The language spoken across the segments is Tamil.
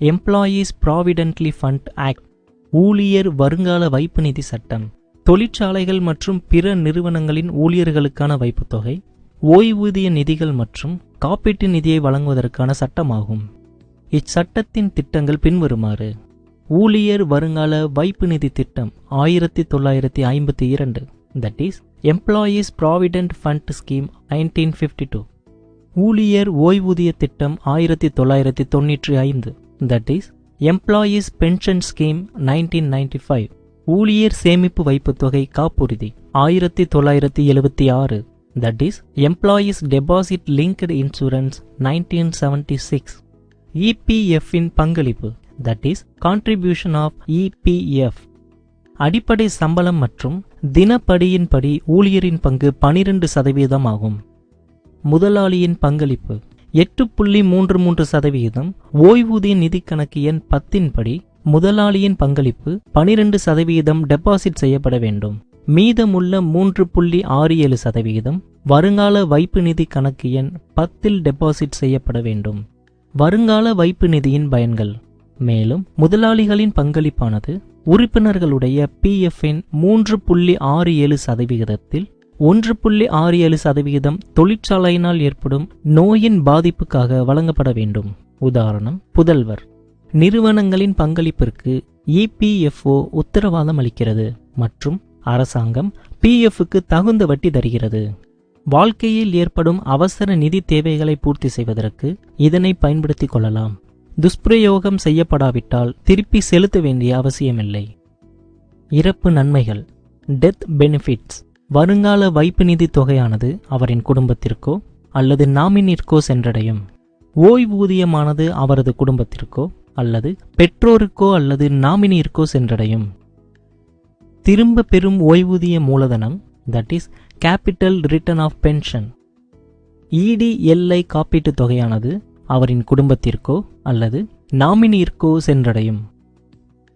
எம்ப்ளாயீஸ் ப்ராவிடென்ட்லி ஃபண்ட் ஆக்ட், ஊழியர் வருங்கால வைப்பு நிதி சட்டம், தொழிற்சாலைகள் மற்றும் பிற நிறுவனங்களின் ஊழியர்களுக்கான வைப்புத் தொகை, ஓய்வூதிய நிதிகள் மற்றும் காப்பீட்டு நிதியை வழங்குவதற்கான சட்டமாகும். இச்சட்டத்தின் திட்டங்கள் பின்வருமாறு: ஊழியர் வருங்கால வைப்பு நிதி திட்டம் 1952, that is employees provident fund scheme 1952. ஊழியர் ஓய்வூதிய திட்டம் 1995, that is employees pension scheme 1995. ஊழியர் சேமிப்பு வைப்புத் தொகை காப்புறுதி 1976, that is employees deposit linked insurance 1976. இபிஎஃப்பின் பங்களிப்பு, that is contribution of EPF. அடிப்படை சம்பளம் மற்றும் தினப்படியின்படி ஊழியரின் பங்கு 12% ஆகும். முதலாளியின் பங்களிப்பு 8.33%. ஓய்வூதிய நிதி கணக்கு எண் 10 படி முதலாளியின் பங்களிப்பு 12% டெபாசிட் செய்யப்பட வேண்டும். மீதமுள்ள 3.67% வருங்கால வைப்பு நிதி கணக்கு எண் 10 டெபாசிட் செய்யப்பட வேண்டும். வருங்கால வைப்பு நிதியின் பயன்கள். மேலும் முதலாளிகளின் பங்களிப்பானது உறுப்பினர்களுடைய பிஎஃப்பின் 3.67%, 1.67% தொழிற்சாலையினால் ஏற்படும் நோயின் பாதிப்புக்காக வழங்கப்பட வேண்டும். உதாரணம், புதல்வர். நிறுவனங்களின் பங்களிப்பிற்கு இபிஎஃப்ஓ உத்தரவாதம் அளிக்கிறது மற்றும் அரசாங்கம் பிஎஃப்க்கு தகுந்த வட்டி தருகிறது. வாழ்க்கையில் ஏற்படும் அவசர நிதி தேவைகளை பூர்த்தி செய்வதற்கு இதனை பயன்படுத்திக் கொள்ளலாம். துஷ்பிரயோகம் செய்யப்படாவிட்டால் திருப்பி செலுத்த வேண்டிய அவசியமில்லை. இறப்பு நன்மைகள், டெத் பெனிஃபிட்ஸ். வருங்கால வைப்பு நிதி தொகையானது அவரின் குடும்பத்திற்கோ அல்லது நாமினிற்கோ சென்றடையும். ஓய்வூதியமானது அவரது குடும்பத்திற்கோ அல்லது பெற்றோருக்கோ அல்லது நாமினிற்கோ சென்றடையும். திரும்ப பெறும் ஓய்வூதிய மூலதனம், that is capital return of pension. EDLI காப்பீட்டு தொகையானது அவரின் குடும்பத்திற்கோ அல்லது நாமினிற்கோ சென்றடையும்.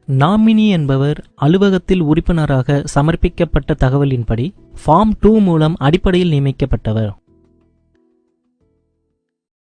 நாமினி என்பவர் அலுவலகத்தில் உறுப்பினராக சமர்ப்பிக்கப்பட்ட தகவலின்படி ஃபார்ம் 2 மூலம் அடிப்படையில் நியமிக்கப்பட்டவர்.